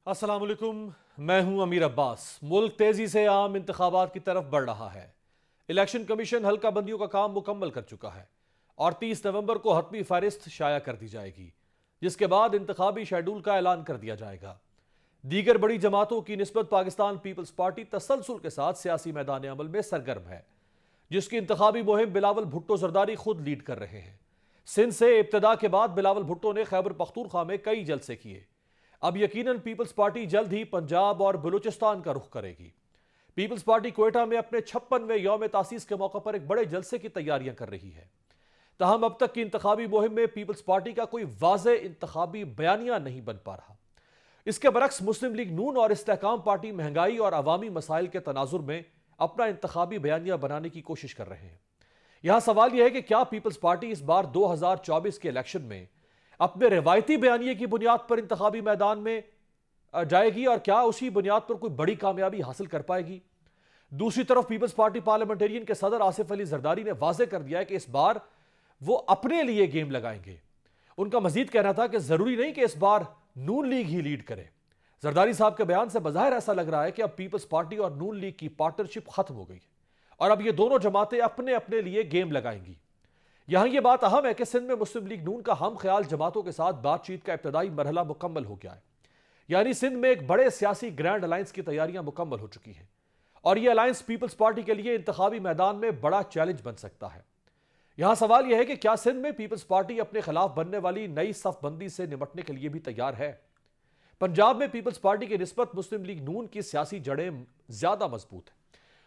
अस्सलाम वालेकुम, मैं हूं अमीर अब्बास। मुल्क तेजी से आम इंतखाबात की तरफ बढ़ रहा है। इलेक्शन कमीशन हल्का बंदियों का काम मुकम्मल कर चुका है और 30 नवंबर को हतमी फहरिस्त शाया कर दी जाएगी, जिसके बाद इंतखाबी शेड्यूल का ऐलान कर दिया जाएगा। दीगर बड़ी जमातों की निस्बत पाकिस्तान पीपल्स पार्टी तसलसल के साथ सियासी मैदान अमल में सरगर्म है, जिसकी इंतखाबी मुहिम बिलावल भुट्टो जरदारी खुद लीड कर रहे हैं। सिंध से इब्तदा के बाद बिलावल भुट्टो ने खैबर पख्तूनख्वा में कई जलसे किए। अब यकीनन पीपल्स पार्टी जल्द ही पंजाब और बलूचिस्तान का रुख करेगी। पीपल्स पार्टी क्वेटा में अपने 56वें यौम तासीस के मौके पर एक बड़े जलसे की तैयारियां कर रही है। तहम अब तक की इंतखाबी मुहिम में पीपल्स पार्टी का कोई वाज़े इंतखाबी बयानिया नहीं बन पा रहा। इसके बरक्स मुस्लिम लीग नून और इस्तेहकाम पार्टी महंगाई और अवामी मसाइल के तनाजुर में अपना इंतखाबी बयानिया बनाने की कोशिश कर रहे हैं। यहां सवाल यह है कि क्या पीपल्स पार्टी इस बार 2024 के इलेक्शन में अपने रिवायती बयानिए की बुनियाद पर इंतखाबी मैदान में जाएगी और क्या उसी बुनियाद पर कोई बड़ी कामयाबी हासिल कर पाएगी। दूसरी तरफ पीपल्स पार्टी पार्लियामेंटेरियन के सदर आसिफ अली जरदारी ने वाजे कर दिया है कि इस बार वो अपने लिए गेम लगाएंगे। उनका मजीद कहना था कि जरूरी नहीं कि इस बार नून लीग ही लीड करे। जरदारी साहब के बयान से बज़ाहिर ऐसा लग रहा है कि अब पीपल्स पार्टी और नून लीग की पार्टनरशिप खत्म हो गई है और अब ये दोनों जमातें अपने अपने लिए गेम लगाएंगी। यहां यह बात अहम है कि सिंध में मुस्लिम लीग नून का हम ख्याल जमातों के साथ बातचीत का इब्तदाई मरहला मुकम्मल हो गया है। यानी सिंध में एक बड़े सियासी ग्रैंड अलायंस की तैयारियां मुकम्मल हो चुकी हैं और यह अलायंस पीपल्स पार्टी के लिए इंतखाबी मैदान में बड़ा चैलेंज बन सकता है। यहां सवाल यह है कि क्या सिंध में पीपल्स पार्टी अपने खिलाफ बनने वाली नई सफबंदी से निपटने के लिए भी तैयार है। पंजाब में पीपल्स पार्टी की निस्बत मुस्लिम लीग नून की सियासी जड़ें ज्यादा मजबूत है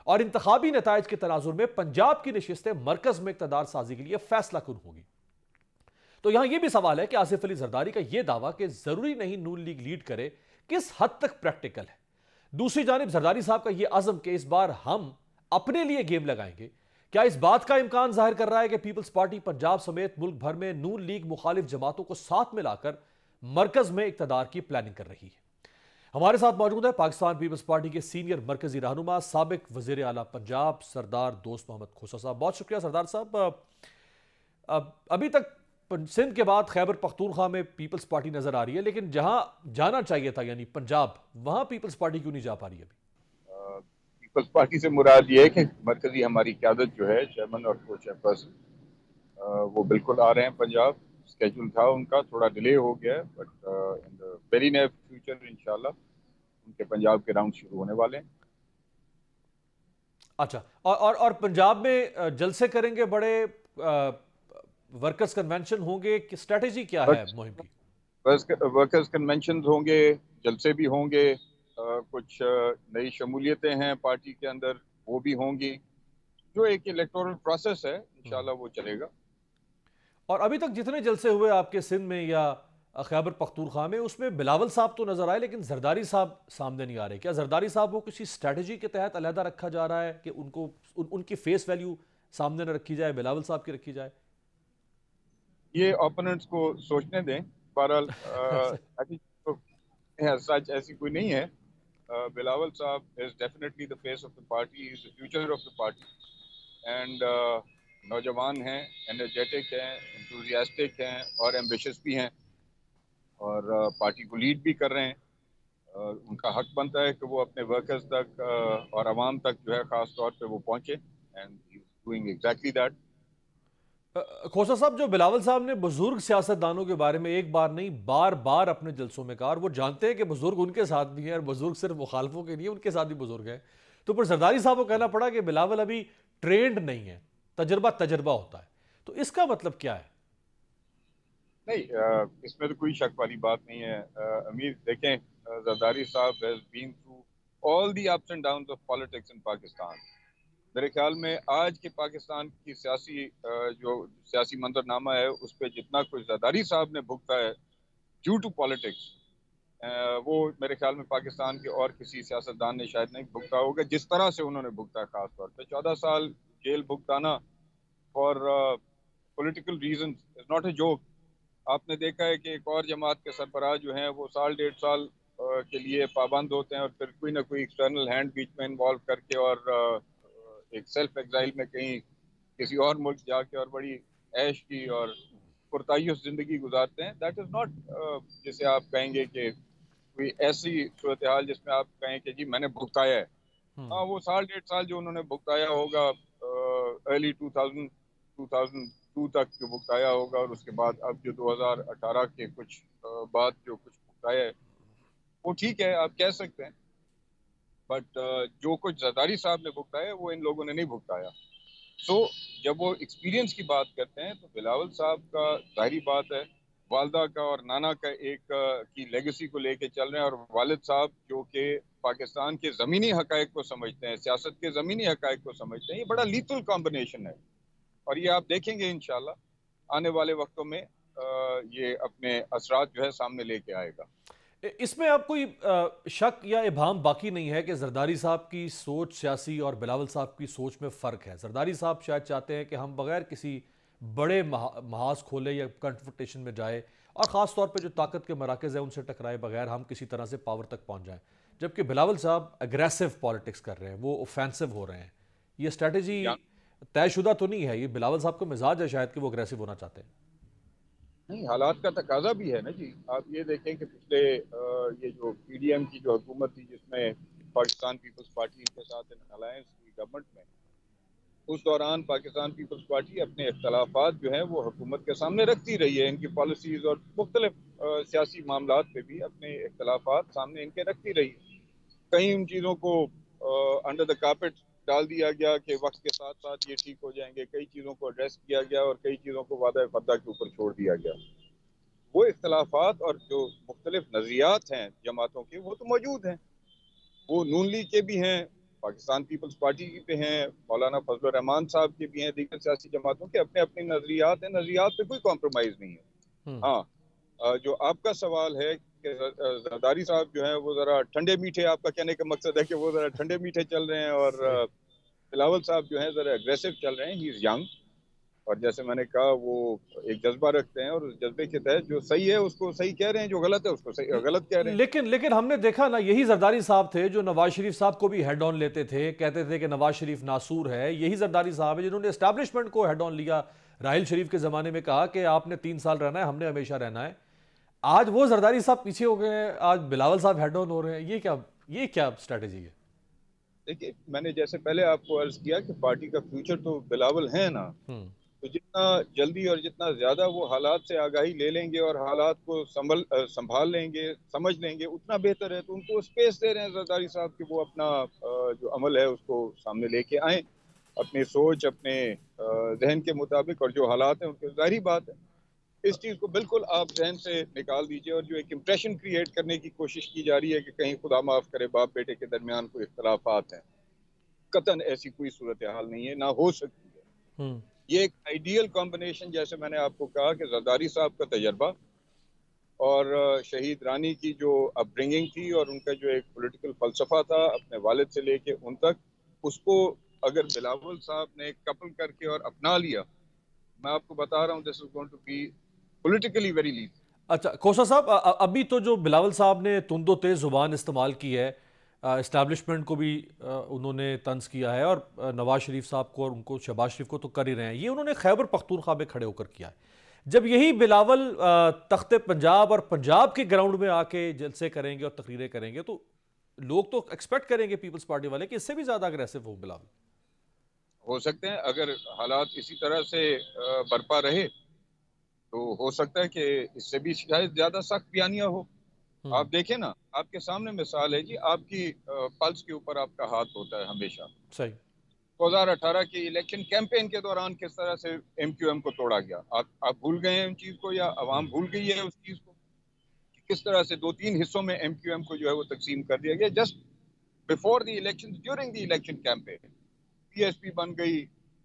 और इंतखाबी नताइज के तनाजुर में पंजाब की नशिस्तें मरकज में इक़्तिदार साजी के लिए फैसला कुन होगी। तो यहां यह भी सवाल है कि आसिफ अली जरदारी का यह दावा कि जरूरी नहीं नून लीग लीड करे किस हद तक प्रैक्टिकल है। दूसरी जानिब जरदारी साहब का यह अज़म कि इस बार हम अपने लिए गेम लगाएंगे, क्या इस बात का इम्कान जाहिर कर रहा है कि पीपल्स पार्टी पंजाब समेत मुल्क भर में नून लीग मुखालिफ जमातों को साथ मिलाकर मरकज में इक़्तिदार की प्लानिंग कर रही है। हमारे साथ मौजूद है पाकिस्तान पीपल्स पार्टी के सीनियर मरकजी रहनुमा साबिक वज़ीर आला पंजाब सरदार दोस्त मोहम्मद खोसा साहब। बहुत शुक्रिया सरदार साहब। अभी तक सिंध के बाद खैबर पख्तूनख्वा में पीपल्स पार्टी नजर आ रही है, लेकिन जहां जाना चाहिए था यानी पंजाब, वहां पीपल्स पार्टी क्यों नहीं जा पा रही अभी। पीपल्स पार्टी से मुराद ये है कि मरकजी हमारी क़यादत जो है चेयरमैन और को चेयरपर्सन वो बिल्कुल आ रहे हैं पंजाब। स्केड्यूल था उनका, थोड़ा डिले हो गया है, but in the very near future इंशाल्लाह उनके पंजाब के राउंड शुरू होने वाले हैं। अच्छा, और पंजाब में जलसे करेंगे, बड़े वर्कर्स कन्वेंशन होंगे, कि स्ट्रेटेजी क्या है मुहिम की। वर्कर्स कन्वेंशन होंगे, जलसे भी होंगे, कुछ नई शमूलियतें हैं पार्टी के अंदर, वो भी होंगी। जो एक इलेक्टोरल प्रोसेस है इंशाल्लाह वो चलेगा। और अभी तक जितने जलसे हुए आपके सिंध में या खैबर पख्तूनख्वा में, उसमें बिलावल साहब तो नजर आए लेकिन जरदारी साहब सामने नहीं आ रहे। क्या जरदारी साहब को किसी स्ट्रेटजी के तहत अलहदा रखा जा रहा है कि उनको उनकी फेस वैल्यू सामने न रखी जाए, बिलावल साहब की रखी जाए। ये ओपोनेंट्स को सोचने दें। बहरहाल सच ऐसी कोई नहीं है। बिलावल साहब is definitely the face of the party, is the future of the party and नौजवान हैं, एनर्जेटिक हैं, इंथुजियास्टिक हैं और एम्बिशियस भी हैं और पार्टी को लीड भी कर रहे हैं। उनका हक बनता है कि वो अपने वर्कर्स तक और आवाम तक जो है ख़ास तौर पे वो पहुँचे and he is doing exactly that. Khosa साहब, जो बिलावल साहब ने बुजुर्ग सियासतदानों के बारे में एक बार नहीं बार बार अपने जलसों में कहा, और वो जानते हैं कि बुजुर्ग उनके साथ भी हैं और बुजुर्ग सिर्फ मुखालफों के नहीं, उनके साथ भी बुजुर्ग हैं, तो पर जरदारी साहब को कहना पड़ा कि बिलावल अभी ट्रेंड नहीं है, तजर्बा होता है। तो इसका मतलब क्या है। नहीं, इसमें तो कोई शक वाली बात नहीं है। अमीर देखें, जरदारी साहब has been through all the ups and downs of politics in Pakistan. मेरे ख्याल में आज के पाकिस्तान की जो सियासी मंजरनामा है उस पर जितना कोई जरदारी साहब ने भुगता है ड्यू टू पॉलिटिक्स, वो मेरे ख्याल में पाकिस्तान के और किसी सियासतदान ने शायद नहीं भुगता होगा जिस तरह से उन्होंने भुगता है। खास तौर पर 14 साल जेल भुगताना for political reason is not a joke. आपने देखा है कि एक और जमात के सरबराह जो हैं वो साल डेढ़ साल के लिए पाबंद होते हैं और फिर कोई ना कोई एक्सटर्नल हैंड बीच में इन्वॉल्व करके और एक सेल्फ एग्जाइल में कहीं किसी और मुल्क जाके और बड़ी ऐश की और पुरतायुस जिंदगी गुजारते हैं। दैट इज नॉट जिसे आप कहेंगे कि कोई ऐसी सूरत हाल जिसमें आप कहें कि जी मैंने भुगताया है। हाँ, हम्म। वो साल 1.5 साल जो उन्होंने भुगताया होगा, अर्ली 2002 तक जो भुगताया होगा, और उसके बाद अब जो 2018 के कुछ बाद जो कुछ भुगताया है, वो ठीक है, आप कह सकते हैं। बट जो कुछ जरदारी साहब ने भुगताया है वो इन लोगों ने नहीं भुगताया। सो जब वो एक्सपीरियंस की बात करते हैं तो बिलावल साहब का जाहिर बात है वालदा का और नाना का एक की लेगेसी को लेके चल रहे हैं, और वालिद साहब जो कि पाकिस्तान के ज़मीनी हकायक को समझते हैं, सियासत के ज़मीनी हकायक को समझते हैं, ये बड़ा लीथल कॉम्बिनेशन है। और ये आप देखेंगे इंशाल्लाह आने वाले वक्तों में ये अपने असरात जो है सामने लेके आएगा। इसमें आप कोई शक या इबाम बाकी नहीं है कि जरदारी साहब की सोच सियासी और बिलावल साहब की सोच में फ़र्क है। जरदारी साहब शायद चाहते हैं कि हम बगैर किसी बड़े महाज खोले या कन्फ्रंटेशन में जाए, और ख़ास तौर पे जो ताकत के मराकज़ हैं उनसे टकराए बगैर हम किसी तरह से पावर तक पहुंच जाएं। जबकि बिलावल साहब अग्रेसिव पॉलिटिक्स कर रहे हैं, वो ऑफेंसिव हो रहे हैं। ये स्ट्रेटजी या तयशुदा तो नहीं है, ये बिलावल साहब का मिजाज है शायद कि वो अग्रेसिव होना चाहते हैं। नहीं, हालात का तकाजा भी है ना जी। आप ये देखें कि पिछले ये जो पीडीएम की जो हुकूमत थी जिसमें पाकिस्तान पीपल्स पार्टी इनके साथ अलायंस हुई गवर्नमेंट में, उस दौरान पाकिस्तान पीपल्स पार्टी अपने इख्तलाफात जो है वो हुकूमत के सामने रखती रही है। इनकी पॉलिसीज और मुख्तलिफ सियासी मामलात पे भी अपने इख्तलाफात सामने इनके रखती रही है। कहीं उन चीज़ों को अंडर द कारपेट डाल दिया गया कि वक्त के साथ साथ ये ठीक हो जाएंगे, कई चीज़ों को एड्रेस किया गया और कई चीज़ों को वादा फद्दा के ऊपर छोड़ दिया गया। वो इख्तलाफात और जो मुख्तलिफ नज़रियात हैं जमातों के, वो तो मौजूद हैं। वो नून लीग के भी हैं, पाकिस्तान पीपल्स पार्टी के भी हैं, मौलाना फजल रहमान साहब के भी हैं, दीगर सियासी जमातों के अपने अपने नज़रियात हैं। नज़रियात पे कोई कॉम्प्रोमाइज़ नहीं है। हम्म। हाँ, जो आपका सवाल है कि जरदारी साहब जो हैं वो ज़रा ठंडे मीठे, आपका कहने का मकसद है कि वो ज़रा ठंडे मीठे चल रहे हैं, और सही। बिलावल साहब जो हैं ज़रा एग्रेसिव चल रहे हैं। ही इज़ यंग, और जैसे मैंने कहा वो एक जज्बा रखते हैं, और उस जज्बे के तहत जो सही है उसको सही कह रहे हैं, जो गलत है उसको सही गलत कह रहे हैं। लेकिन लेकिन हमने देखा ना, यही जरदारी साहब थे जो नवाज शरीफ साहब को भी हेड ऑन लेते थे, कहते थे कि नवाज शरीफ नासूर है। यही जरदारी साहब है जिन्होंने एस्टैब्लिशमेंट को हेड ऑन लिया। राहिल शरीफ के जमाने में कहा कि आपने 3 साल रहना है, हमने हमेशा रहना है। आज वो जरदारी साहब पीछे हो गए हैं, आज बिलावल साहब हेड ऑन हो रहे हैं। ये क्या स्ट्रेटेजी है? देखिए, मैंने जैसे पहले आपको अर्ज किया कि पार्टी का फ्यूचर तो बिलावल है ना। हम्म। तो जितना जल्दी और जितना ज्यादा वो हालात से आगाही ले लेंगे और हालात को संभाल लेंगे, समझ लेंगे, उतना बेहतर है। तो उनको स्पेस दे रहे हैं जरदारी साहब कि वो अपना जो अमल है उसको सामने लेके आए, अपनी सोच, अपने जहन के मुताबिक, और जो हालात हैं उनके, जाहिर बात है इस चीज़ को बिल्कुल आप जहन से निकाल दीजिए। और जो एक इम्प्रेशन क्रिएट करने की कोशिश की जा रही है कि कहीं खुदा माफ करे बाप बेटे के दरमियान कोई इख्तलाफात हैं, कतन ऐसी कोई सूरत हाल नहीं है, ना हो सकती है। हम्म। ये एक आइडियल कॉम्बिनेशन, जैसे मैंने आपको कहा कि जरदारी साहब का तजर्बा और शहीद रानी की जो अपब्रिंगिंग थी और उनका जो एक पॉलिटिकल फलसफा था अपने वालिद से लेके उन तक, उसको अगर बिलावल साहब ने कपल करके और अपना लिया, मैं आपको बता रहा हूँ this is going to be politically very lead. अच्छा खोसा साहब, अभी तो जो बिलावल साहब ने तुंदो तेज जुबान इस्तेमाल की है, इस्टेब्लिशमेंट को भी उन्होंने तंज किया है, और नवाज शरीफ साहब को और उनको शहबाज शरीफ को तो कर ही रहे हैं। ये उन्होंने खैबर पख्तूनख्वा में खड़े होकर किया है। जब यही बिलावल तख्ते पंजाब और पंजाब के ग्राउंड में आके जलसे करेंगे और तकरीरें करेंगे, तो लोग तो एक्सपेक्ट करेंगे पीपल्स पार्टी वाले कि इससे भी ज़्यादा अग्रेसिव हो बिलावल। हो सकते हैं अगर हालात इसी तरह से बरपा रहे तो हो सकता है कि इससे भी शायद ज्यादा सख्त बयानियां हो। आप हम्म। देखें ना, आपके सामने मिसाल है जी, आपकी पल्स के ऊपर आपका हाथ होता है हमेशा। सही। 2018 के इलेक्शन कैंपेन के दौरान किस तरह से एमक्यूएम को तोड़ा गया, आप भूल गए हैं उन चीज को, या अवाम हम्म। भूल गई है उस चीज को कि किस तरह से 2-3 हिस्सों में एमक्यूएम को जो है वो तकसीम कर दिया गया just before the election, during the election campaign. PSP बन गई,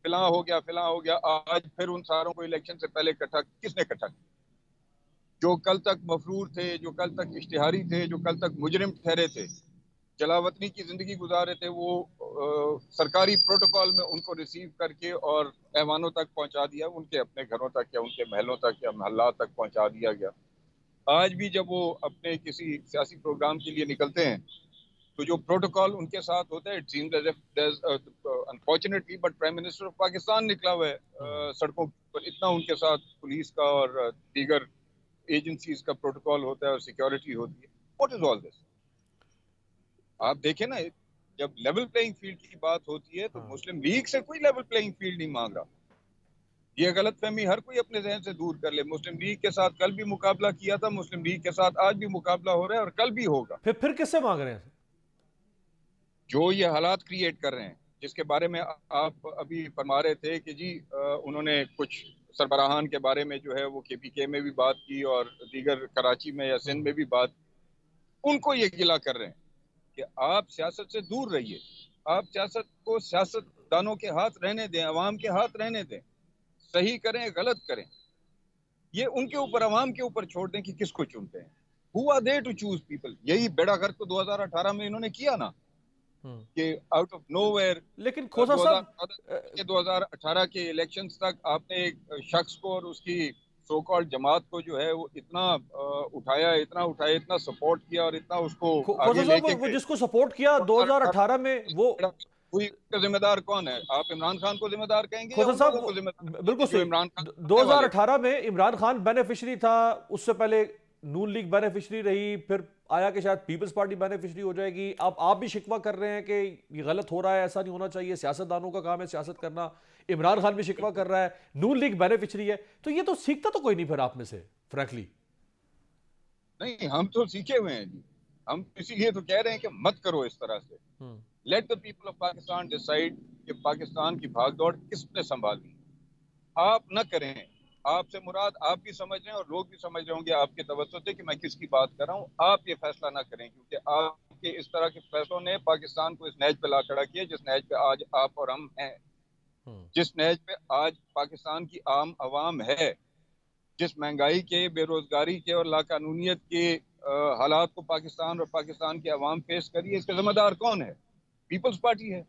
फिला हो गया, फिला हो गया। आज फिर उन सारों को इलेक्शन से पहले इकट्ठा, किसने इकट्ठा किया? जो कल तक मफरूर थे, जो कल तक इश्तिहारी थे, जो कल तक मुजरिम ठहरे थे, जलावतनी की जिंदगी गुजारे थे, वो सरकारी प्रोटोकॉल में उनको रिसीव करके और ऐवानों तक पहुंचा दिया, उनके अपने घरों तक या उनके महलों तक या महल्ला तक पहुंचा दिया गया। आज भी जब वो अपने किसी सियासी प्रोग्राम के लिए निकलते हैं तो जो प्रोटोकॉल उनके साथ होता है, it seems as if unfortunately but prime minister of Pakistan निकला हुआ है हम्म। सड़कों पर, इतना उनके साथ पुलिस का और दीगर एजेंसीज का प्रोटोकॉल होता है और सिक्योरिटी होती है। What is all this? آپ دیکھیں نا, جب لیول پلئنگ فیلڈ کی بات ہوتی ہے تو مسلم لیگ سے کوئی لیول پلئنگ فیلڈ نہیں مانگ رہا. یہ غلط فہمی ہر کوئی اپنے ذہن سے دور کر لے. مسلم لیگ کے ساتھ کل بھی مقابلہ کیا تھا, مسلم لیگ کے ساتھ آج بھی مقابلہ ہو رہا ہے اور کل بھی ہوگا. پھر کس سے مانگ رہے ہیں؟ جو یہ حالات کریٹ کر رہے ہیں, جس کے بارے میں آپ ابھی فرما رہے تھے کہ جی انہوں نے کچھ سربراہان کے بارے میں جو ہے وہ کے پی کے میں بھی بات کی اور دیگر کراچی میں یا سندھ میں بھی بات, ان کو یہ گلا کر رہے ہیں کہ آپ سیاست سے دور رہیے, آپ سیاست کو سیاست دانوں کے ہاتھ رہنے دیں, عوام کے ہاتھ رہنے دیں, صحیح کریں غلط کریں, یہ ان کے اوپر عوام کے اوپر چھوڑ دیں کہ کس کو چنتے ہیں. Who are they to choose people? یہی بیڑا گرک تو 2018 میں انہوں نے کیا نا, کہ آؤٹ آف نو ویئر. لیکن کھوسا صاحب 2018 کے الیکشنز تک آپ نے ایک شخص کو اور اس کی سو کالڈ جماعت کو جو ہے وہ اتنا اٹھایا, اتنا سپورٹ کیا اور اتنا اس کو آگے لے کے وہ جس کو سپورٹ کیا 2018 میں, وہ ذمہ دار کون ہے؟ آپ عمران خان کو ذمہ دار کہیں گے کھوسا صاحب بالکل صحیح. 2018 میں عمران خان بینیفیشری تھا, اس سے پہلے نون لیگ بینیفیشری رہی, پھر آیا کہ شاید پیپلز پارٹی بینیفیشری ہو جائے گی. اب آپ بھی شکوہ کر رہے ہیں کہ یہ غلط ہو رہا ہے, ایسا نہیں ہونا چاہیے, سیاست دانوں کا کام ہے سیاست کرنا. عمران خان بھی شکوہ کر رہا ہے, نون لیگ بینیفیشری ہے, تو یہ تو سیکھتا تو کوئی نہیں پھر آپ میں سے فرینکلی. نہیں, ہم تو سیکھے ہوئے ہیں جی, ہم اسی لیے تو کہہ رہے ہیں کہ مت کرو اس طرح سے. Let the people of Pakistan decide کہ پاکستان کی بھاگ دوڑ کس نے سنبھالنی. آپ نہ کریں. آپ سے مراد آپ بھی سمجھ رہے ہیں اور لوگ بھی سمجھ رہے ہوں گے آپ کے توسط سے کہ میں کس کی بات کر رہا ہوں. آپ یہ فیصلہ نہ کریں, کیونکہ آپ کے اس طرح کے فیصلوں نے پاکستان کو اس نیج پہ لا کھڑا کیا جس نیج پہ آج آپ اور ہم ہیں, جس نیج پہ آج پاکستان کی عام عوام ہے, جس مہنگائی کے, بے روزگاری کے اور لاقانونیت کے حالات کو پاکستان اور پاکستان کے عوام فیس کری ہے. اس کا ذمہ دار کون ہے؟ پیپلز پارٹی ہے,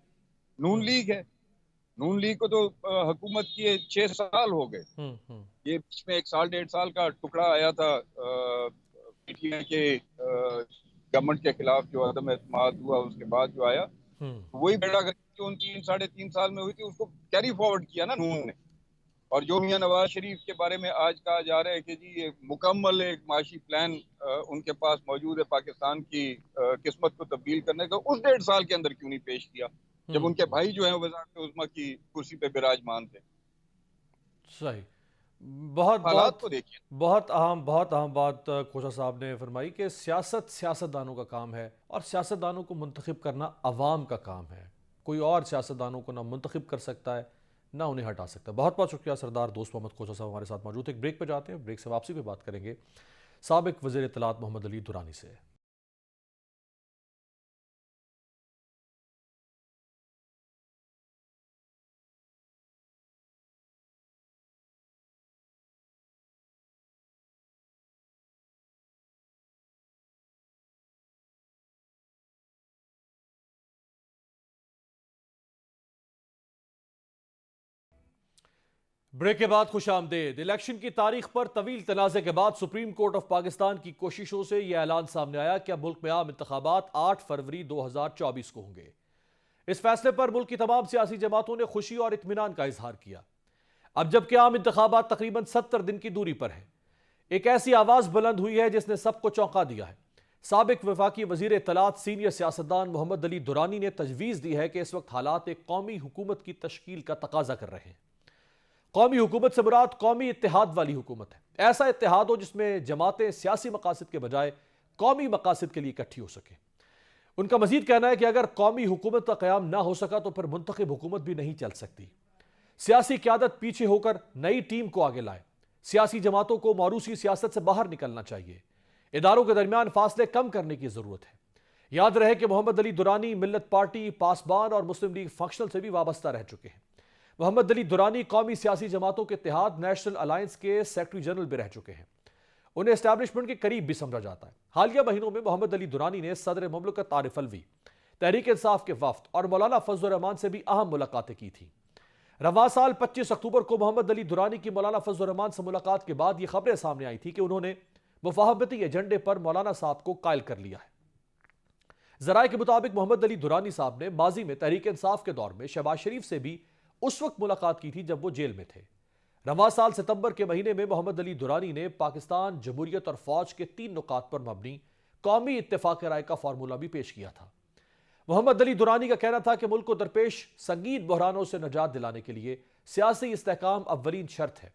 نون لیگ ہے. نون لیگ کو تو حکومت کیے 6 سال ہو گئے. یہ بیچ میں 1 سال 1.5 سال کا ٹکڑا آیا تھا پی ٹی آئی کے گورنمنٹ کے خلاف جو عدم اعتماد ہوا, اس کے بعد جو آیا وہی بیڑا گرک جو ان 3-3.5 سال میں ہوئی تھی اس کو کیری فارورڈ کیا نا نون نے. اور جو میاں نواز شریف کے بارے میں آج کہا جا رہا ہے کہ جی یہ مکمل ایک معاشی پلان ان کے پاس موجود ہے پاکستان کی قسمت کو تبدیل کرنے کا, اس 1.5 سال کے اندر کیوں نہیں پیش کیا جب ان کے بھائی جو ہیں وزارت عظمیٰ کی کرسی پہ براجمان تھے. صحیح. بہت اہم بات کھوسا صاحب نے فرمائی کہ سیاست دانوں کا کام ہے, اور سیاست دانوں کو منتخب کرنا عوام کا کام ہے. کوئی اور سیاست دانوں کو نہ منتخب کر سکتا ہے نہ انہیں ہٹا سکتا ہے. بہت شکریہ سردار دوست محمد کھوسا صاحب ہمارے ساتھ موجود ہیں. ایک بریک پہ جاتے ہیں, بریک سے واپسی پہ بات کریں گے سابق وزیر اطلاعات محمد علی درانی سے. بریک کے بعد خوش آمدید. الیکشن کی تاریخ پر طویل تنازع کے بعد سپریم کورٹ آف پاکستان کی کوششوں سے یہ اعلان سامنے آیا کہ اب ملک میں عام انتخابات 8 فروری 2024 کو ہوں گے. اس فیصلے پر ملک کی تمام سیاسی جماعتوں نے خوشی اور اطمینان کا اظہار کیا. اب جبکہ عام انتخابات تقریباً 70 دن کی دوری پر ہیں, ایک ایسی آواز بلند ہوئی ہے جس نے سب کو چونکا دیا ہے. سابق وفاقی وزیر اطلاعات سینئر سیاستدان محمد علی درانی نے تجویز دی ہے کہ اس وقت حالات ایک قومی حکومت کی تشکیل کا تقاضا کر رہے ہیں. قومی حکومت سے مراد قومی اتحاد والی حکومت ہے. ایسا اتحاد ہو جس میں جماعتیں سیاسی مقاصد کے بجائے قومی مقاصد کے لیے اکٹھی ہو سکیں. ان کا مزید کہنا ہے کہ اگر قومی حکومت کا قیام نہ ہو سکا تو پھر منتخب حکومت بھی نہیں چل سکتی. سیاسی قیادت پیچھے ہو کر نئی ٹیم کو آگے لائے. سیاسی جماعتوں کو موروثی سیاست سے باہر نکلنا چاہیے. اداروں کے درمیان فاصلے کم کرنے کی ضرورت ہے. یاد رہے کہ محمد علی درانی ملت پارٹی, پاسبان اور مسلم لیگ فنکشنل سے بھی وابستہ رہ چکے ہیں. محمد علی درانی قومی سیاسی جماعتوں کے اتحاد نیشنل الائنس کے سیکرٹری جنرل بھی رہ چکے ہیں. انہیں اسٹیبلشمنٹ کے قریب بھی سمجھا جاتا ہے. حالیہ مہینوں میں محمد علی درانی نے صدر مملکت عارف الوی, تحریک انصاف کے وفد اور مولانا فضل الرحمان سے بھی اہم ملاقاتیں کی تھیں. رواں سال 25 اکتوبر کو محمد علی درانی کی مولانا فضل الرحمان سے ملاقات کے بعد یہ خبریں سامنے آئی تھی کہ انہوں نے مفاہمتی ایجنڈے پر مولانا صاحب کو قائل کر لیا ہے. ذرائع کے مطابق محمد علی درانی صاحب نے ماضی میں تحریک انصاف کے دور میں شہباز شریف سے بھی اس وقت ملاقات کی تھی جب وہ جیل میں تھے. رواں سال ستمبر کے مہینے میں محمد علی درانی نے پاکستان, جمہوریت اور فوج کے 3 نکات پر مبنی قومی اتفاق رائے کا فارمولہ بھی پیش کیا تھا۔ محمد علی درانی کا کہنا تھا کہ ملک کو درپیش سنگین بحرانوں سے نجات دلانے کے لیے سیاسی استحکام اولین شرط ہے،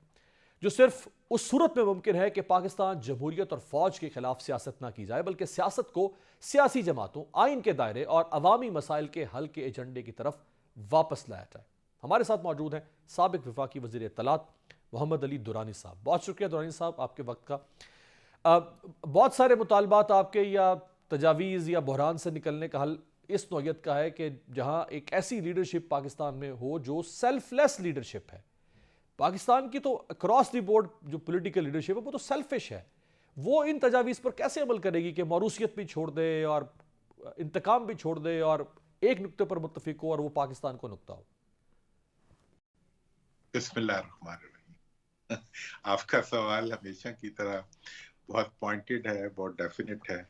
جو صرف اس صورت میں ممکن ہے کہ پاکستان جمہوریت اور فوج کے خلاف سیاست نہ کی جائے، بلکہ سیاست کو سیاسی جماعتوں، آئین کے دائرے اور عوامی مسائل کے حل کے ایجنڈے کی طرف واپس لایا جائے۔ ہمارے ساتھ موجود ہیں سابق وفاقی وزیر اطلاعات محمد علی درانی صاحب۔ بہت شکریہ درانی صاحب آپ کے وقت کا۔ بہت سارے مطالبات آپ کے یا تجاویز یا بحران سے نکلنے کا حل اس نوعیت کا ہے کہ جہاں ایک ایسی لیڈرشپ پاکستان میں ہو جو سیلف لیس لیڈرشپ ہے۔ پاکستان کی تو اکراس دی بورڈ جو پولیٹیکل لیڈرشپ ہے وہ تو سیلفش ہے، وہ ان تجاویز پر کیسے عمل کرے گی کہ موروثیت بھی چھوڑ دے اور انتقام بھی چھوڑ دے اور ایک نقطے پر متفق ہو اور وہ پاکستان کو نقطہ ہو؟ بسم اللہ الرحمن الرحیم۔ آپ کا سوال ہمیشہ کی طرح بہت پوائنٹڈ ہے، بہت ڈیفینٹ ہے،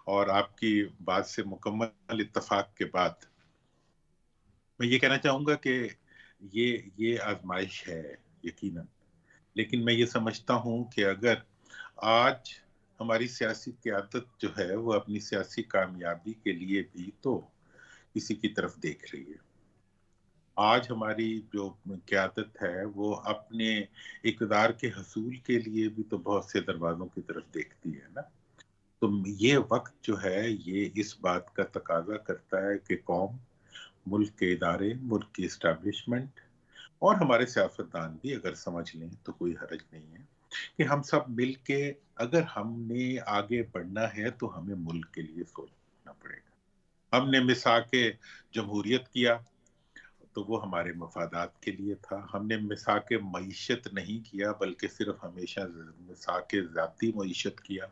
اور آپ کی بات سے مکمل اتفاق کے بعد میں یہ کہنا چاہوں گا کہ یہ آزمائش ہے یقیناً، لیکن میں یہ سمجھتا ہوں کہ اگر آج ہماری سیاسی قیادت جو ہے وہ اپنی سیاسی کامیابی کے لیے بھی تو کسی کی طرف دیکھ رہی ہے، آج ہماری جو قیادت ہے وہ اپنے اقتدار کے حصول کے لیے بھی تو بہت سے دروازوں کی طرف دیکھتی ہے نا۔ تو یہ وقت جو ہے یہ اس بات کا تقاضا کرتا ہے کہ قوم، ملک کے ادارے، ملک کی اسٹیبلشمنٹ اور ہمارے سیاستدان بھی اگر سمجھ لیں تو کوئی حرج نہیں ہے کہ ہم سب مل کے اگر ہم نے آگے بڑھنا ہے تو ہمیں ملک کے لیے سوچنا پڑے گا۔ ہم نے مساق جمہوریت کیا تو وہ ہمارے مفادات کے لیے تھا، ہم نے مساق معیشت نہیں کیا بلکہ صرف ہمیشہ مساق ذاتی معیشت کیا۔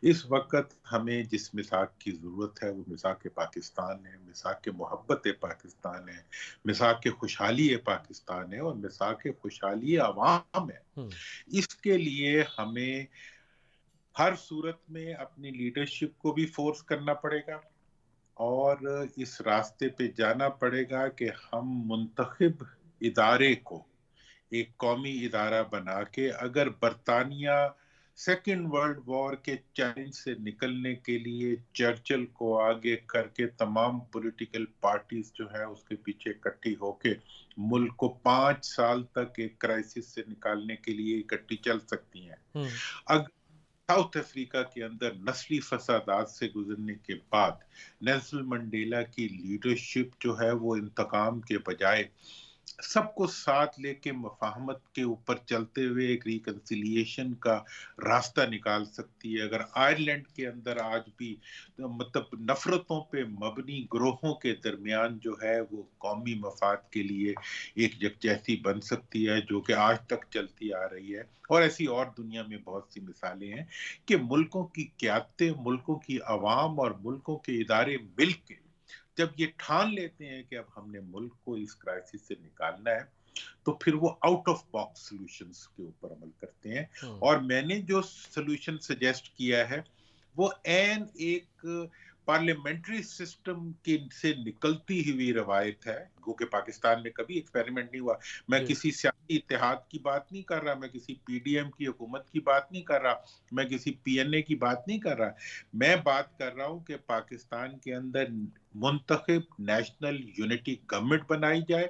اس وقت ہمیں جس مساق کی ضرورت ہے وہ مساق پاکستان ہے، مساق محبت پاکستان ہے، مساق خوشحالی پاکستان ہے اور مساق خوشحالی عوام ہے۔ اس کے لیے ہمیں ہر صورت میں اپنی لیڈرشپ کو بھی فورس کرنا پڑے گا اور اس راستے پہ جانا پڑے گا کہ ہم منتخب ادارے کو ایک قومی ادارہ بنا کے اگر برطانیہ سیکنڈ ورلڈ وار کے چیلنج سے نکلنے کے لیے چرچل کو آگے کر کے تمام پولیٹیکل پارٹیز جو ہے اس کے پیچھے اکٹھی ہو کے ملک کو 5 سال تک ایک کرائسس سے نکالنے کے لیے اکٹھی چل سکتی ہیں، اگر ساؤتھ افریقہ کے اندر نسلی فسادات سے گزرنے کے بعد نیلسن منڈیلا کی لیڈرشپ جو ہے وہ انتقام کے بجائے سب کو ساتھ لے کے مفاہمت کے اوپر چلتے ہوئے ایک ریکنسیلیشن کا راستہ نکال سکتی ہے، اگر آئرلینڈ کے اندر آج بھی مطلب نفرتوں پہ مبنی گروہوں کے درمیان جو ہے وہ قومی مفاد کے لیے ایک یکجہتی بن سکتی ہے جو کہ آج تک چلتی آ رہی ہے، اور ایسی اور دنیا میں بہت سی مثالیں ہیں کہ ملکوں کی قیادتیں، ملکوں کی عوام اور ملکوں کے ادارے مل کے جب یہ ٹھان لیتے ہیں کہ اب ہم نے ملک کو اس کرائسس سے نکالنا ہے تو پھر وہ آؤٹ آف باکس سولوشنز کے اوپر عمل کرتے ہیں، اور میں نے جو سولوشن سجیسٹ کیا ہے وہ ایک پارلیمنٹری سسٹم سے نکلتی ہوئی روایت ہے، جو کہ پاکستان میں کبھی ایکسپیریمنٹ نہیں ہوا۔ میں کسی سیاسی اتحاد کی بات نہیں کر رہا، میں کسی پی ڈی ایم کی حکومت کی بات نہیں کر رہا، میں کسی پی این اے کی بات نہیں کر رہا، میں بات کر رہا ہوں کہ پاکستان کے اندر منتخب نیشنل یونٹی گورنمنٹ بنائی جائے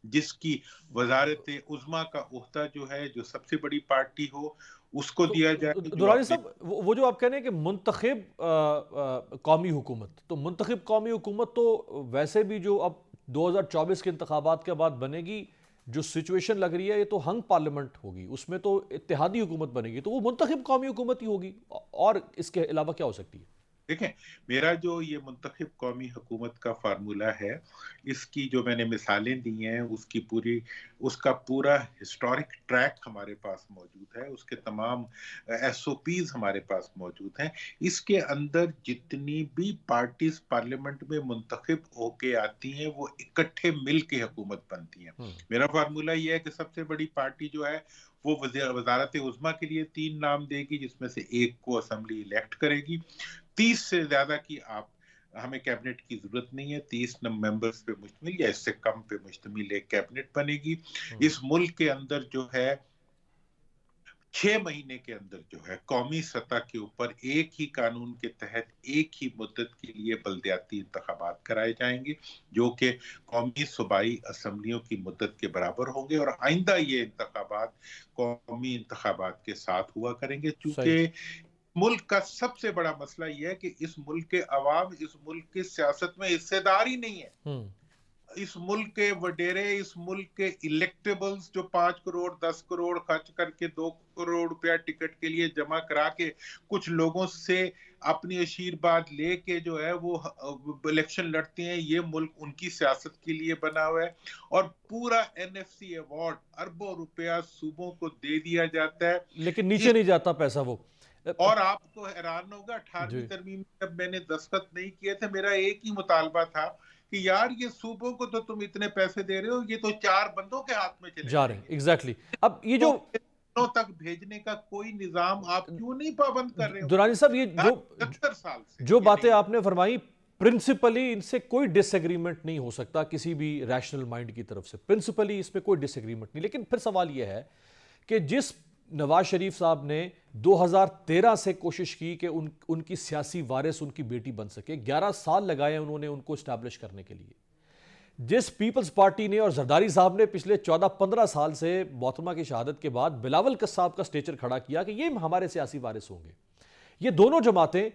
جس کی وزارت عظمیٰ کا عہدہ جو ہے جو سب سے بڑی پارٹی ہو اس کو دیا جائے۔ درانی صاحب وہ جو آپ کہہ رہے ہیں کہ منتخب قومی حکومت، تو منتخب قومی حکومت تو ویسے بھی جو اب 2024 کے انتخابات کے بعد بنے گی، جو سچویشن لگ رہی ہے یہ تو ہنگ پارلیمنٹ ہوگی، اس میں تو اتحادی حکومت بنے گی، تو وہ منتخب قومی حکومت ہی ہوگی، اور اس کے علاوہ کیا ہو سکتی ہے؟ دیکھیں میرا جو یہ منتخب قومی حکومت کا فارمولہ ہے اس کی جو میں نے مثالیں دی ہیں اس کا پورا ہسٹورک ٹریک ہمارے پاس موجود ہے، اس کے تمام ایس او پیز ہمارے پاس موجود ہیں، اس کے اندر جتنی بھی پارٹیز پارلیمنٹ میں منتخب ہو کے آتی ہیں وہ اکٹھے مل کے حکومت بنتی ہیں۔ میرا فارمولہ یہ ہے کہ سب سے بڑی پارٹی جو ہے وہ وزارت عظمیٰ کے لیے 3 نام دے گی جس میں سے ایک کو اسمبلی الیکٹ کرے گی، 30 سے زیادہ کی ہمیں کیبنٹ کی ضرورت نہیں ہے، 30 ممبرز پہ مشتمل یا اس سے کم پہ مشتمل ایک کیبنٹ بنے گی۔ اس ملک کے اندر جو ہے 6 महीने के अंदर जो है कौमी सतह के ऊपर एक ही कानून के तहत एक ही मुद्दत के लिए बलदियाती इंतखाबात कराए जाएंगे, जो कि कौमी सूबाई असम्बलियों की मुद्दत के बराबर होंगे, और आइंदा ये इंतखाबात कौमी इंतखाबात के साथ हुआ करेंगे। सही। चूंकि मुल्क का सबसे बड़ा मसला यह है कि इस मुल्क के अवाम इस मुल्क की सियासत में हिस्सेदार ही नहीं है। इस मुल्क के वडेरे, इस मुल्क के इलेक्टेबल्स जो 5 करोड़ 10 करोड़ खर्च करके 2 करोड़ रुपया टिकट के लिए जमा करा के कुछ लोगों से अपनी आशीर्वाद लेके जो है वो इलेक्शन लड़ते हैं, ये मुल्क उनकी सियासत के लिए बना हुआ है। और पूरा एनएफसी अवार्ड अरबों रुपया सूबों को दे दिया जाता है, लेकिन नीचे नहीं जाता पैसा वो। और आपको हैरान होगा 18वीं तरमीम में जब मैंने दस्तखत नहीं किए थे, मेरा एक ही मुतालबा था कि यार ये सूबों को तो तुम इतने पैसे दे रहे हो, ये तो 4 बंदों के हाथ में चले जा रहे हैं। एग्जैक्टली। अब ये जो तक भेजने का कोई निजाम आप क्यों नहीं पाबंद कर रहे हो? दुरानी साहब, ये 70 साल से जो बातें आपने फरमाई, प्रिंसिपली इनसे कोई डिसएग्रीमेंट नहीं हो सकता किसी भी रैशनल माइंड की तरफ से। प्रिंसिपली इसमें कोई डिसएग्रीमेंट नहीं। लेकिन फिर सवाल यह है कि जिस नवाज शरीफ साहब ने 2013 से कोशिश की कि उनकी सियासी वारिस उनकी बेटी बन सके, 11 साल लगाए उन्होंने उनको इस्टेब्लिश करने के लिए। जिस पीपल्स पार्टी ने और जरदारी साहब ने पिछले 14-15 साल से मोहतरमा की शहादत के बाद बिलावल कस्साब का स्टेचर खड़ा किया कि ये हमारे सियासी वारिस होंगे, ये दोनों जमातें,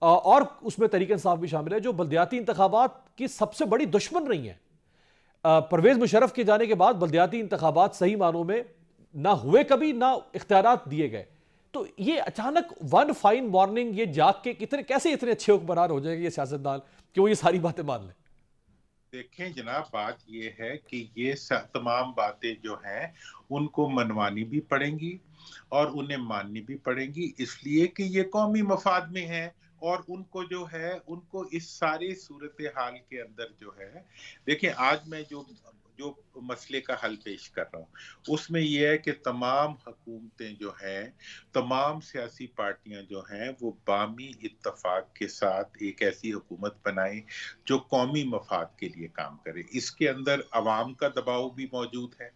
और उसमें तहरीक इंसाफ भी शामिल है, जो बल्दियाती इंतखाबात की सबसे बड़ी दुश्मन रही हैं। परवेज मुशर्रफ के जाने के बाद बल्दियाती इंतखाबात सही मानों में ना हुए कभी, ना इख्तियारात दिए गए। तो ये अचानक वन फाइन मॉर्निंग ये जाग के कैसे इतने अच्छे हुक्मरान हो जाएंगे ये सियासतदान कि वो ये सारी बातें मान लें? देखें जनाब, बात ये है कि ये तमाम बातें जो हैं उनको मनवानी भी पड़ेंगी और उन्हें माननी भी पड़ेंगी, इसलिए कि ये कौमी मफाद में है। और उनको जो है उनको इस सारी सूरत हाल के अंदर जो है, देखें आज मैं जो मसले का हल पेश कर रहा हूँ उसमें यह है कि तमाम हुकूमतें जो हैं, तमाम सियासी पार्टियां जो हैं, वो बामी इत्तफाक के साथ एक ऐसी हुकूमत बनाएं जो कौमी मफाद के लिए काम करे। इसके अंदर अवाम का दबाव भी मौजूद है,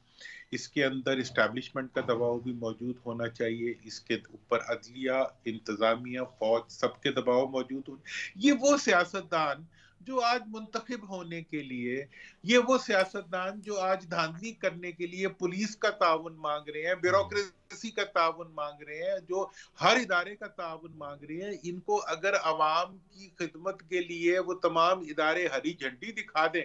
इसके अंदर इस्टेब्लिशमेंट का दबाव भी मौजूद होना चाहिए, इसके ऊपर अदलिया, इंतजामिया, फौज, सबके दबाव मौजूद हो। ये वो सियासतदान जो आज मुंतखब होने के लिए, ये वो सियासतदान जो आज धांधली करने के लिए पुलिस का ताउन मांग रहे हैं, ब्यूरोक्रेसी का ताउन मांग रहे हैं, जो हर इदारे का ताउन मांग रहे हैं, इनको अगर अवाम की खिदमत के लिए वो तमाम इदारे हरी झंडी दिखा दें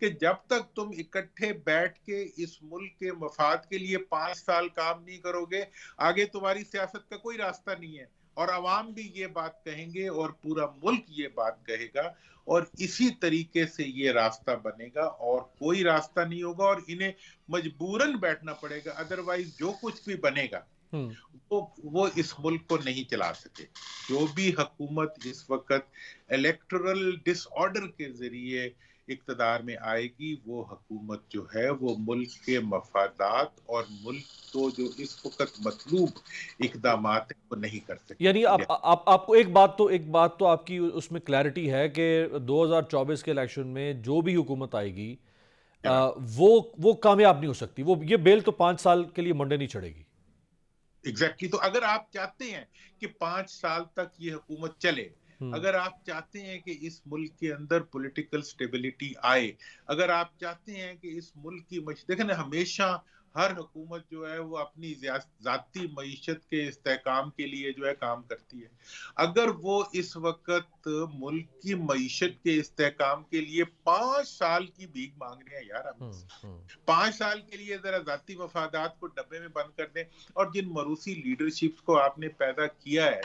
कि जब तक तुम इकट्ठे बैठ के इस मुल्क के मफाद के लिए 5 साल काम नहीं करोगे, आगे तुम्हारी सियासत का कोई रास्ता नहीं है। और अवाम भी ये बात कहेंगे और पूरा मुल्क ये बात कहेगा, और इसी तरीके से ये रास्ता बनेगा और कोई रास्ता नहीं होगा, और इन्हें मजबूरन बैठना पड़ेगा, अदरवाइज जो कुछ भी बनेगा वो इस मुल्क को नहीं चला सके। जो भी हुकूमत इस वक्त इलेक्टोरल डिसऑर्डर के जरिए इक्तदार में आएगी, वो हुकूमत जो है वो मुल्क के मफादात और मुल्क को जो इस वक्त मतलूब इकदामात है वो नहीं कर सकती। यानी आपको एक बात तो आपकी उसमें क्लैरिटी है कि 2024 के इलेक्शन में जो भी हुकूमत आएगी वो कामयाब नहीं हो सकती, वो ये बेल तो 5 साल के लिए मंडे नहीं चढ़ेगी। एग्जैक्टली। तो अगर आप चाहते हैं कि 5 साल तक ये हुकूमत चले, अगर आप चाहते हैं कि इस मुल्क के अंदर पॉलिटिकल स्टेबिलिटी आए, अगर आप चाहते हैं कि इस मुल्क की देखें ना, हमेशा हर हुकूमत जो है वो अपनी जाती मईशत के इस्तेहकाम के लिए जो है काम करती है। अगर वो इस वक्त मुल्क की मईशत के इस्तेहकाम के लिए 5 साल की भीख मांग रहे हैं यार, हम 5 साल के लिए जरा जाती मफादात को डब्बे में बंद कर दें, और जिन मरूसी लीडरशिप को आपने पैदा किया है,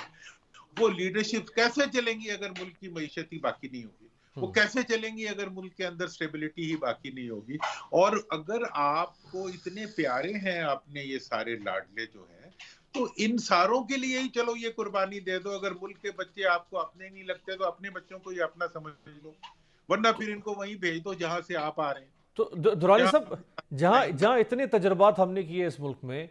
वो लीडरशिप कैसे चलेंगी अगर मुल्क की मईशत ही बाकी नहीं होगी? वो कैसे चलेंगी अगर मुल्क के अंदर स्टेबिलिटी ही बाकी नहीं होगी? और अगर आपको इतने प्यारे हैं अपने ये सारे लाडले जो हैं, तो इन सारों के लिए ही चलो ये कुर्बानी दे दो। अगर मुल्क के बच्चे आपको अपने नहीं लगते तो अपने बच्चों को ही अपना समझ लो, वरना फिर इनको वहीं भेज दो जहां से आप आ रहे हैं। तो दुरानी साहब, जहां इतने तजर्बात हमने किए इस मुल्क में,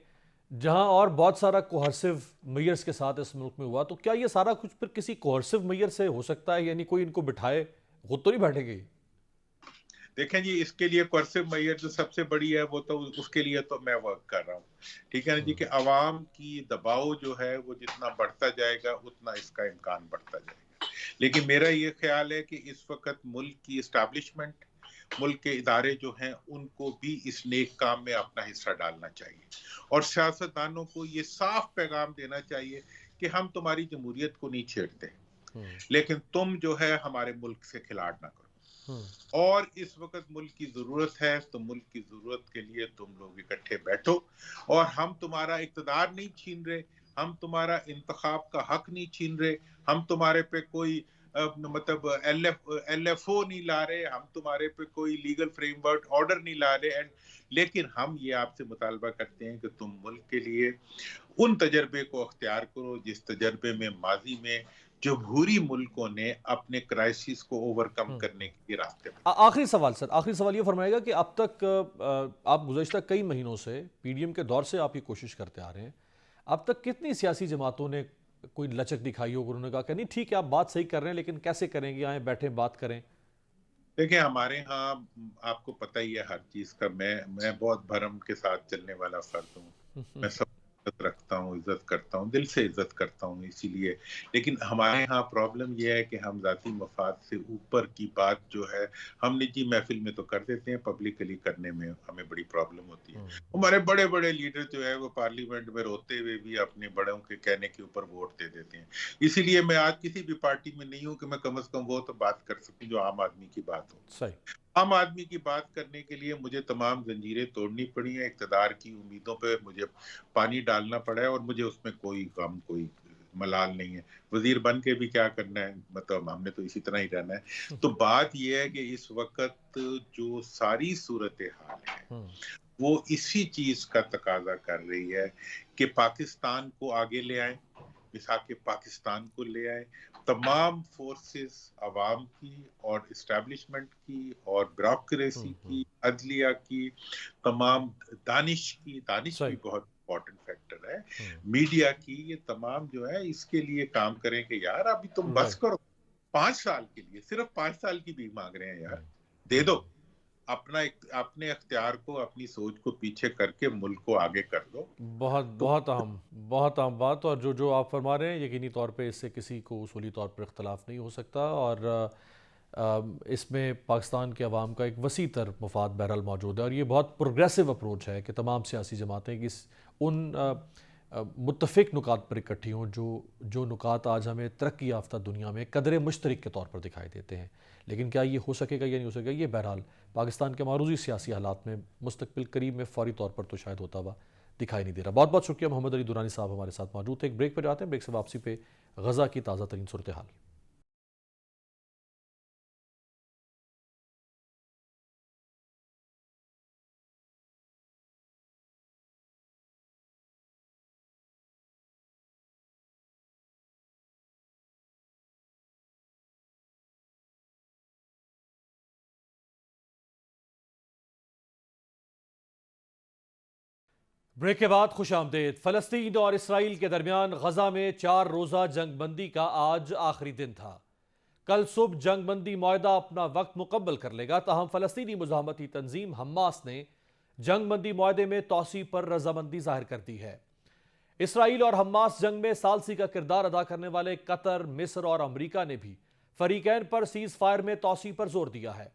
जहां और बहुत सारा कोहर्सिव मेयर्स के साथ इस मुल्क में हुआ, तो क्या ये सारा कुछ फिर किसी कोहर्सिव मेयर से हो सकता है? यानी कोई इनको बिठाए, खुद तो नहीं बैठेगी? دیکھیں جی، اس کے لیے کوئرسو میئر جو سب سے بڑی ہے وہ تو اس کے لیے تو میں ورک کر رہا ہوں، ٹھیک ہے نا جی، کہ عوام کی دباؤ جو ہے وہ جتنا بڑھتا جائے گا اتنا اس کا امکان بڑھتا جائے گا. لیکن میرا یہ خیال ہے کہ اس وقت ملک کی اسٹیبلشمنٹ، ملک کے ادارے جو ہیں ان کو بھی اس نیک کام میں اپنا حصہ ڈالنا چاہیے، اور سیاستدانوں کو یہ صاف پیغام دینا چاہیے کہ ہم تمہاری جمہوریت کو نہیں چھیڑتے، لیکن تم جو ہے ہمارے ملک سے کھلاڑ نہ کرو، اور اس وقت ملک کی ضرورت ہے تو ملک کی ضرورت کے لیے تم لوگ اکٹھے بیٹھو، اور ہم تمہارا اقتدار نہیں چھین رہے، ہم تمہارا انتخاب کا حق نہیں چھین رہے، ہم تمہارے پہ کوئی مطلب ایل ایف او نہیں لا رہے، ہم تمہارے پہ کوئی لیگل فریم ورک آرڈر نہیں لا رہے، لیکن ہم یہ آپ سے مطالبہ کرتے ہیں کہ تم ملک کے لیے ان تجربے کو اختیار کرو جس تجربے میں ماضی میں جمہوری ملکوں نے اپنے کرائسس کو اوورکم کرنے کے راستے پر. آخری سوال سر، آخری سوال یہ فرمائے گا کہ اب تک آپ گزشتہ کئی مہینوں سے پی ڈی ایم کے دور سے آپ یہ کوشش کرتے آ رہے ہیں، اب تک کتنی سیاسی جماعتوں نے کوئی لچک دکھائی ہو، انہوں نے کہا کہ نہیں ٹھیک ہے آپ بات صحیح کر رہے ہیں لیکن کیسے کریں گے، آئیں بیٹھیں بات کریں؟ دیکھیں ہمارے ہاں آپ کو پتہ ہی ہے ہر چیز کا، میں بہت بھرم کے ساتھ چلنے والا فرد ہوں، میں سب عزت رکھتا ہوں، عزت کرتا ہوں، دل سے عزت کرتا ہوں، اسی لیے. لیکن ہمارے ہاں پرابلم یہ ہے کہ ہم ذاتی مفاد سے اوپر کی بات جو ہے ہم نجی محفل میں تو کر دیتے ہیں، پبلکلی کرنے میں ہمیں بڑی پرابلم ہوتی ہے. ہمارے بڑے بڑے لیڈر جو ہے وہ پارلیمنٹ میں روتے ہوئے بھی اپنے بڑوں کے کہنے کے اوپر ووٹ دے دیتے ہیں. اسی لیے میں آج کسی بھی پارٹی میں نہیں ہوں کہ میں کم از کم وہ تو بات کر سکوں جو عام آدمی کی بات ہو. صحیح. عام آدمی کی بات کرنے کے لیے مجھے تمام زنجیریں توڑنی پڑی ہیں، اقتدار کی امیدوں پہ مجھے پانی ڈالنا پڑا ہے، اور مجھے اس میں کوئی غم، کوئی ملال نہیں ہے. وزیر بن کے بھی کیا کرنا ہے، مطلب ہم نے تو اسی طرح ہی رہنا ہے. تو بات یہ ہے کہ اس وقت جو ساری صورتحال ہے وہ اسی چیز کا تقاضا کر رہی ہے کہ پاکستان کو آگے لے آئیں، مساق پاکستان کو لے آئے، تمام فورسز عوام کی اور اسٹیبلشمنٹ کی اور بیوروکریسی کی، عدلیہ کی، تمام دانش بھی بہت امپورٹنٹ فیکٹر ہے، میڈیا کی، یہ تمام جو ہے اس کے لیے کام کریں کہ یار ابھی تم بس کرو، 5 سال کے لیے صرف 5 سال کی بھی مانگ رہے ہیں، یار دے دو اپنے اختیار کو، اپنی سوچ کو پیچھے کر کے ملک کو آگے کر دو. بہت اہم بات، اور جو آپ فرما رہے ہیں یقینی طور پہ اس سے کسی کو اصولی طور پر اختلاف نہیں ہو سکتا، اور اس میں پاکستان کے عوام کا ایک وسیع تر مفاد بہرحال موجود ہے، اور یہ بہت پروگریسو اپروچ ہے کہ تمام سیاسی جماعتیں ان متفق نکات پر اکٹھی ہوں جو نکات آج ہمیں ترقی یافتہ دنیا میں قدر مشترک کے طور پر دکھائی دیتے ہیں. لیکن کیا یہ ہو سکے گا یا نہیں ہو سکے گا، یہ بہرحال پاکستان کے معروضی سیاسی حالات میں مستقبل قریب میں فوری طور پر تو شاید ہوتا ہوا دکھائی نہیں دے رہا. بہت شکریہ محمد علی دورانی صاحب ہمارے ساتھ موجود تھے. ایک بریک پہ جاتے ہیں، بریک سے واپسی پہ غزہ کی تازہ ترین صورتحال. بریک کے بعد خوش آمدید. فلسطین اور اسرائیل کے درمیان غزہ میں 4 روزہ جنگ بندی کا آج آخری دن تھا. کل صبح جنگ بندی معاہدہ اپنا وقت مکمل کر لے گا، تاہم فلسطینی مزاحمتی تنظیم حماس نے جنگ بندی معاہدے میں توسیع پر رضامندی ظاہر کر دی ہے. اسرائیل اور حماس جنگ میں ثالثی کا کردار ادا کرنے والے قطر، مصر اور امریکہ نے بھی فریقین پر سیز فائر میں توسیع پر زور دیا ہے.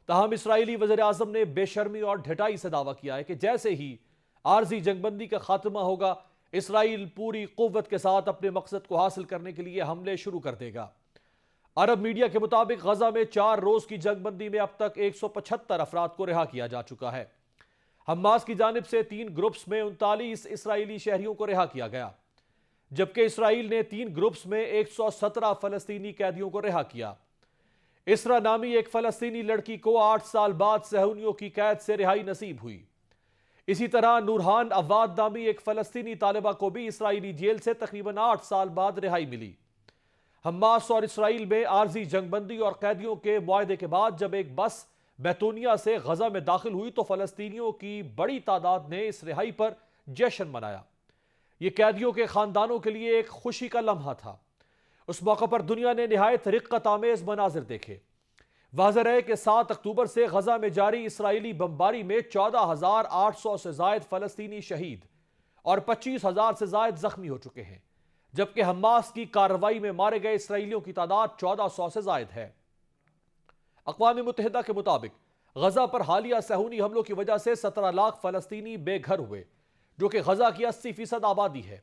تاہم اسرائیلی وزیر اعظم نے بے شرمی اور ڈھٹائی سے دعویٰ کیا ہے کہ جیسے ہی عارضی جنگ بندی کا خاتمہ ہوگا، اسرائیل پوری قوت کے ساتھ اپنے مقصد کو حاصل کرنے کے لیے حملے شروع کر دے گا. عرب میڈیا کے مطابق غزہ میں 4 روز کی جنگ بندی میں اب تک 175 افراد کو رہا کیا جا چکا ہے. حماس کی جانب سے 3 گروپس میں 39 اسرائیلی شہریوں کو رہا کیا گیا، جبکہ اسرائیل نے 3 گروپس میں 117 فلسطینی قیدیوں کو رہا کیا. اسرا نامی ایک فلسطینی لڑکی کو 8 سال بعد صہیونیوں کی قید سے رہائی نصیب ہوئی. اسی طرح نورہان عواد نامی ایک فلسطینی طالبہ کو بھی اسرائیلی جیل سے تقریباً 8 سال بعد رہائی ملی. حماس اور اسرائیل میں عارضی جنگ بندی اور قیدیوں کے معاہدے کے بعد جب ایک بس بیتونیا سے غزہ میں داخل ہوئی تو فلسطینیوں کی بڑی تعداد نے اس رہائی پر جشن منایا. یہ قیدیوں کے خاندانوں کے لیے ایک خوشی کا لمحہ تھا. اس موقع پر دنیا نے نہایت رقت آمیز مناظر دیکھے. واضح رہے کہ 7 اکتوبر سے غزہ میں جاری اسرائیلی بمباری میں 14,800 سے زائد فلسطینی شہید اور 25,000 سے زائد زخمی ہو چکے ہیں، جبکہ حماس کی کارروائی میں مارے گئے اسرائیلیوں کی تعداد 1400 سے زائد ہے۔ اقوام متحدہ کے مطابق غزہ پر حالیہ صہیونی حملوں کی وجہ سے 17 لاکھ فلسطینی بے گھر ہوئے، جو کہ غزہ کی 80% آبادی ہے۔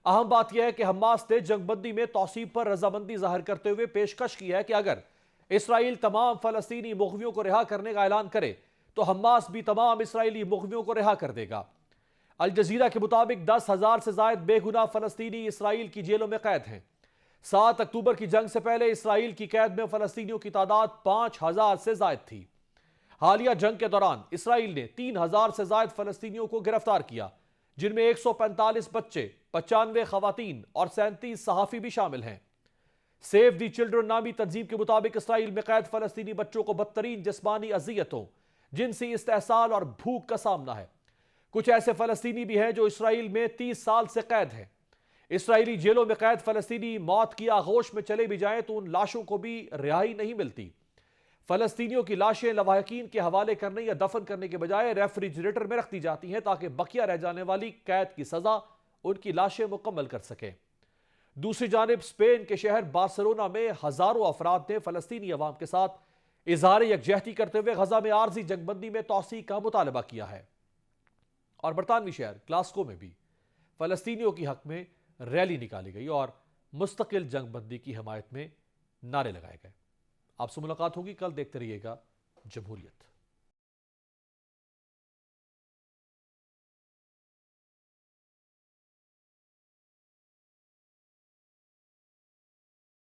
اہم بات یہ ہے کہ حماس نے جنگ بندی میں توسیع پر رضامندی ظاہر کرتے ہوئے پیشکش کی ہے کہ اگر اسرائیل تمام فلسطینی مغویوں کو رہا کرنے کا اعلان کرے تو حماس بھی تمام اسرائیلی مغویوں کو رہا کر دے گا۔ الجزیرہ کے مطابق 10,000 سے زائد بے گناہ فلسطینی اسرائیل کی جیلوں میں قید ہیں۔ 7 اکتوبر کی جنگ سے پہلے اسرائیل کی قید میں فلسطینیوں کی تعداد 5,000 سے زائد تھی۔ حالیہ جنگ کے دوران اسرائیل نے 3,000 سے زائد فلسطینیوں کو گرفتار کیا، جن میں 145 بچے، 95 خواتین اور 37 صحافی بھی شامل ہیں۔ سیو دی چلڈرن نامی تنظیم کے مطابق اسرائیل میں قید فلسطینی بچوں کو بدترین جسمانی اذیتوں، جنسی استحصال اور بھوک کا سامنا ہے۔ کچھ ایسے فلسطینی بھی ہیں جو اسرائیل میں 30 سال سے قید ہیں۔ اسرائیلی جیلوں میں قید فلسطینی موت کی آغوش میں چلے بھی جائیں تو ان لاشوں کو بھی رہائی نہیں ملتی۔ فلسطینیوں کی لاشیں لواحقین کے حوالے کرنے یا دفن کرنے کے بجائے ریفریجریٹر میں رکھ دی جاتی ہیں تاکہ بقیہ رہ جانے والی قید کی سزا ان کی لاشیں مکمل کر سکیں۔ دوسری جانب اسپین کے شہر بارسلونا میں ہزاروں افراد نے فلسطینی عوام کے ساتھ اظہار یکجہتی کرتے ہوئے غزہ میں عارضی جنگ بندی میں توسیع کا مطالبہ کیا ہے۔ اور برطانوی شہر گلاسکو میں بھی فلسطینیوں کی حق میں ریلی نکالی گئی اور مستقل جنگ بندی کی حمایت میں نعرے لگائے گئے۔ آپ سے ملاقات ہوگی کل، دیکھتے رہیے گا جمہوریت۔